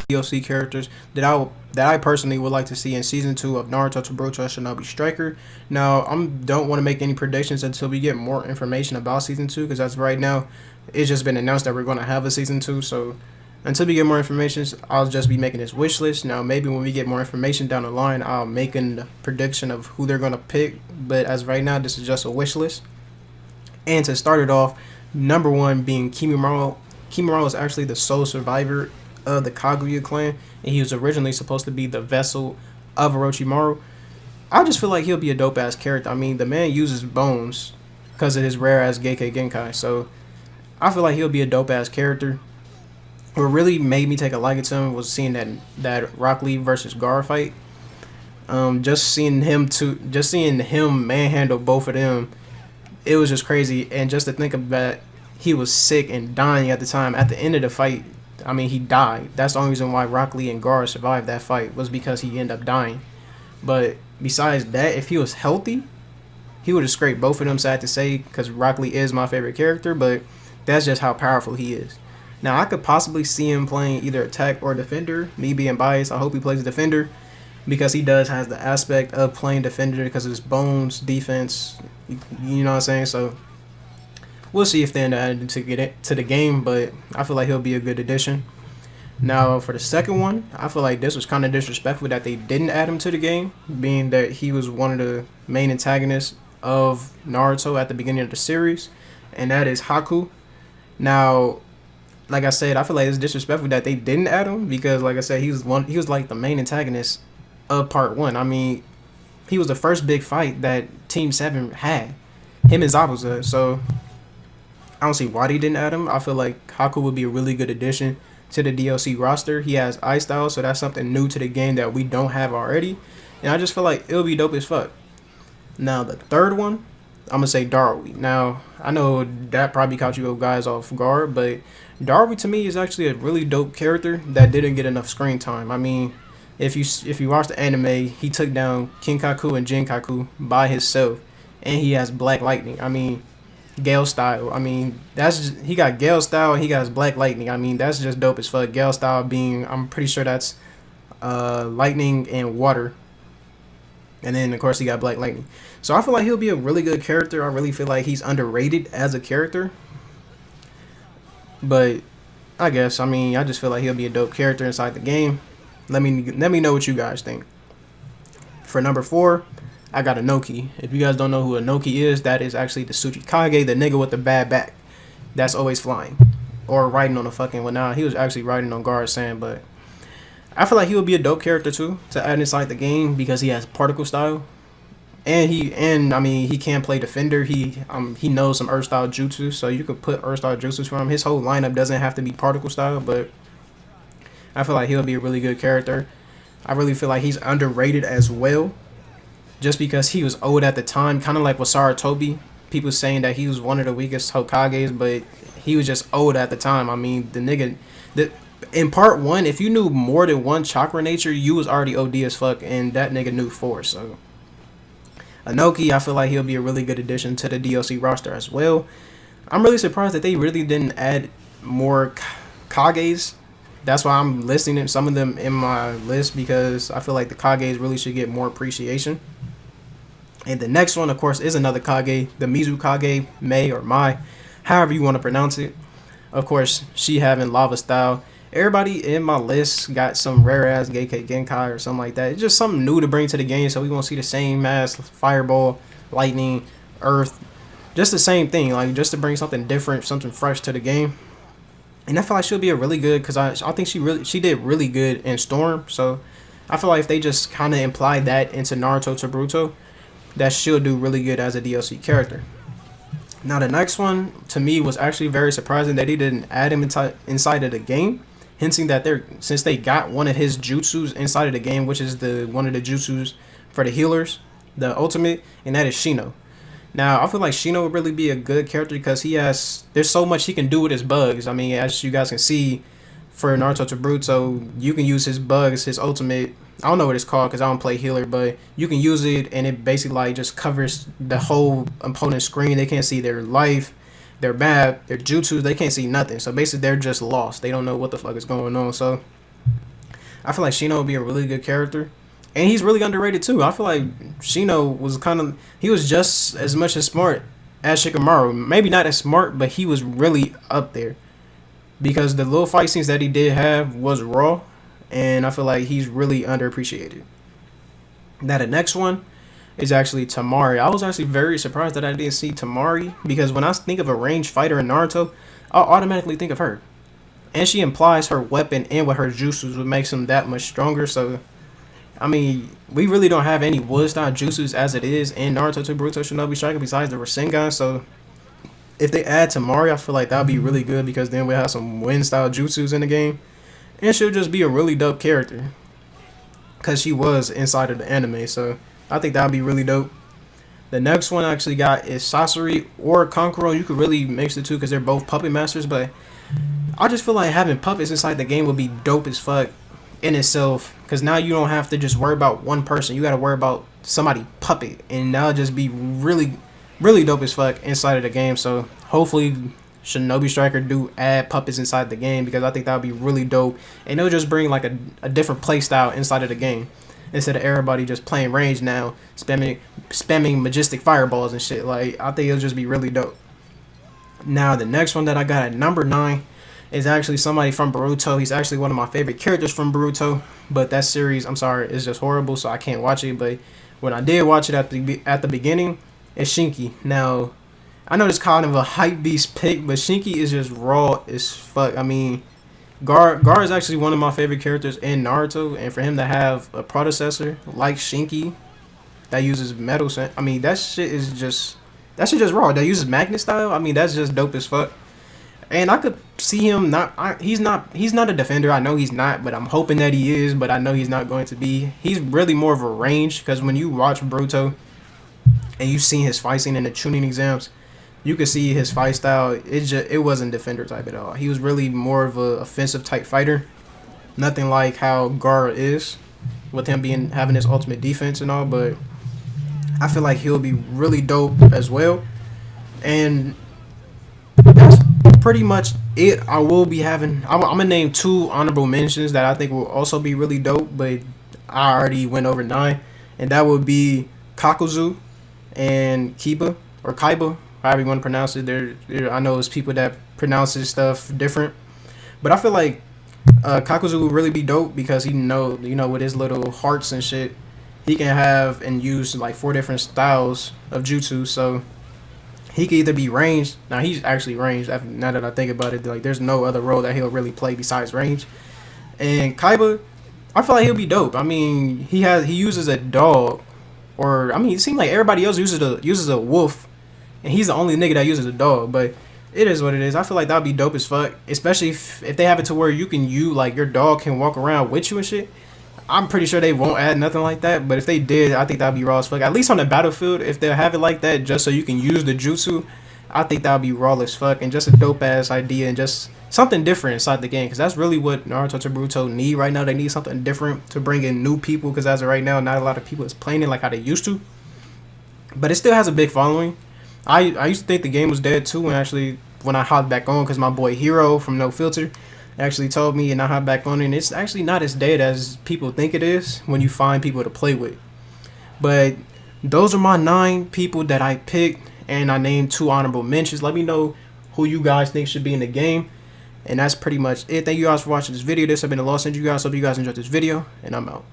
DLC characters that I personally would like to see in season 2 of Naruto to Boruto Shinobi Striker. Now, I don't want to make any predictions until we get more information about season 2, because as of right now, it's just been announced that we're going to have a season 2. So until we get more information, I'll just be making this wish list. Now, maybe when we get more information down the line, I'll make a prediction of who they're going to pick. But as of right now, this is just a wish list. And to start it off, number one being Kimura. Kimura was actually the sole survivor of the Kaguya clan, and he was originally supposed to be the vessel of Orochimaru. I just feel like he'll be a dope ass character. I mean, the man uses bones because of his rare ass Gekkei Genkai, so I feel like he'll be a dope ass character. What really made me take a liking to him was seeing that Rock Lee versus Gaara fight. Just seeing him manhandle both of them, it was just crazy. And just to think of that, he was sick and dying at the time. At the end of the fight, I mean, he died. That's the only reason why Rock Lee and Gaara survived that fight, was because he ended up dying. But besides that, if he was healthy, he would have scraped both of them, sad to say, because Rock Lee is my favorite character, but that's just how powerful he is. Now, I could possibly see him playing either attack or defender. Me being biased, I hope he plays defender, because he does has the aspect of playing defender because of his bones, defense, you know what I'm saying? So we'll see if they end up adding to get it to the game, but I feel like he'll be a good addition. Now, for the second one, I feel like this was kind of disrespectful that they didn't add him to the game, being that he was one of the main antagonists of Naruto at the beginning of the series, and that is Haku. Now, like I said, I feel like it's disrespectful that they didn't add him, because, like I said, he was like the main antagonist of Part 1. I mean, he was the first big fight that Team 7 had, him and Zabuza, so I don't see why they didn't add him. I feel like Haku would be a really good addition to the DLC roster. He has Ice Style, so that's something new to the game that we don't have already. And I just feel like it'll be dope as fuck. Now, the third one, I'm going to say Darui. Now, I know that probably caught you guys off guard, but Darui to me is actually a really dope character that didn't get enough screen time. I mean, if you watch the anime, he took down Kinkaku and Jinkaku by himself, and he has Black Lightning. I mean, Gale Style. I mean, he got Gale Style and he got his Black Lightning. I mean, that's just dope as fuck. Gale Style being, I'm pretty sure that's lightning and water. And then, of course, he got Black Lightning. So I feel like he'll be a really good character. I really feel like he's underrated as a character. But I guess, I mean, I just feel like he'll be a dope character inside the game. Let me know what you guys think. For number 4, I got Enoki. If you guys don't know who Enoki is, that is actually the Tsuchikage, the nigga with the bad back that's always flying or riding on a fucking, well, nah, he was actually riding on Gaara's sand, but I feel like he would be a dope character too to add inside the game, because he has particle style, and I mean, he can play defender. He knows some earth style jutsu, so you could put earth style jutsus for him. His whole lineup doesn't have to be particle style, but I feel like he'll be a really good character. I really feel like he's underrated as well, just because he was old at the time, kind of like with Saratobi. People saying that he was one of the weakest Hokages, but he was just old at the time. I mean, the nigga, in Part 1, if you knew more than one chakra nature, you was already OD as fuck, and that nigga knew 4. So Anokhi, I feel like he'll be a really good addition to the DLC roster as well. I'm really surprised that they really didn't add more Kages. That's why I'm listing some of them in my list, because I feel like the Kages really should get more appreciation. And the next one, of course, is another Kage, the Mizukage, Mei or Mai, however you want to pronounce it. Of course, she having lava style. Everybody in my list got some rare ass Gekkei Genkai or something like that. It's just something new to bring to the game, so we won't see the same ass fireball, lightning, earth, just the same thing, like just to bring something different, something fresh to the game. And I feel like she'll be a really good, because I think she did really good in Storm. So I feel like if they just kind of imply that into Naruto to Boruto, that she'll do really good as a DLC character. Now, the next one to me was actually very surprising that he didn't add him inside of the game, hinting that since they got one of his jutsus inside of the game, which is one of the jutsus for the healers, the ultimate, and that is Shino. Now, I feel like Shino would really be a good character because there's so much he can do with his bugs. I mean, as you guys can see, for Naruto to Boruto, you can use his bugs, his ultimate. I don't know what it's called because I don't play healer, but you can use it and it basically like just covers the whole opponent screen. They can't see their life, their map, their jutsu. They can't see nothing. So basically, they're just lost. They don't know what the fuck is going on. So I feel like Shino would be a really good character. And he's really underrated too. I feel like Shino was he was just as much as smart as Shikamaru. Maybe not as smart, but he was really up there. Because the little fight scenes that he did have was raw. And I feel like he's really underappreciated. Now the next one is actually Tamari. I was actually very surprised that I didn't see Tamari. Because when I think of a ranged fighter in Naruto, I'll automatically think of her. And she implies her weapon and with her jutsus would makes him that much stronger. So, I mean, we really don't have any wood style jutsus as it is in Naruto to Boruto Shinobi Striker besides the Rasengan. So, if they add Tamari, I feel like that would be really good because then we'll have some wind style jutsus in the game. And she'll just be a really dope character. Because she was inside of the anime. So, I think that would be really dope. The next one I actually got is Sasori or Kankuro. You could really mix the two because they're both puppet masters, but I just feel like having puppets inside the game would be dope as fuck in itself. Because now you don't have to just worry about one person. You got to worry about somebody puppet. And that'll just be really, really dope as fuck inside of the game. So hopefully Shinobi Striker do add puppets inside the game. Because I think that would be really dope. And it'll just bring like a different play style inside of the game. Instead of everybody just playing range now. Spamming majestic fireballs and shit. Like, I think it'll just be really dope. Now the next one that I got at number 9 is actually somebody from Boruto. He's actually one of my favorite characters from Boruto, but that series, I'm sorry, is just horrible, so I can't watch it. But when I did watch it at the beginning, it's Shinki. Now, I know it's kind of a hype beast pick, but Shinki is just raw as fuck. I mean, Gaara is actually one of my favorite characters in Naruto, and for him to have a predecessor like Shinki that uses metal, I mean, that shit just raw. That uses magnet style. I mean, that's just dope as fuck. And I could see him he's not a defender. I know he's not, but I'm hoping that he is. But I know he's not going to be. He's really more of a range because when you watch Boruto and you've seen his fight scene in the tuning exams, you can see his fight style. It wasn't defender type at all. He was really more of a offensive type fighter. Nothing like how Gaara is, with him having his ultimate defense and all. But I feel like he'll be really dope as well. And that's pretty much it. I'm gonna name 2 honorable mentions that I think will also be really dope, but I already went over 9, and that would be Kakuzu and Kiba or Kaiba, however you want to pronounce it. I know it's people that pronounce this stuff different, but I feel like Kakuzu would really be dope because you know with his little hearts and shit, he can have and use like 4 different styles of jutsu. So he could either be ranged. Now he's actually ranged. Now that I think about it, like there's no other role that he'll really play besides range. And Kaiba, I feel like he'll be dope. I mean, he uses a dog, or I mean, it seems like everybody else uses a wolf, and he's the only nigga that uses a dog. But it is what it is. I feel like that'd be dope as fuck, especially if they have it to where like your dog can walk around with you and shit. I'm pretty sure they won't add nothing like that, but if they did, I think that'd be raw as fuck. At least on the battlefield, if they have it like that, just so you can use the jutsu, I think that'd be raw as fuck and just a dope ass idea and just something different inside the game. Because that's really what Naruto to Boruto need right now. They need something different to bring in new people. Because as of right now, not a lot of people is playing it like how they used to. But it still has a big following. I used to think the game was dead too, when I hopped back on, because my boy Hero from No Filter actually told me, and I hopped back on it, and it's actually not as dead as people think it is when you find people to play with. But those are my 9 people that I picked, and I named 2 honorable mentions. Let me know who you guys think should be in the game, and that's pretty much it. Thank you guys for watching this video. This has been the Lost End. You guys, hope you guys enjoyed this video, and I'm out.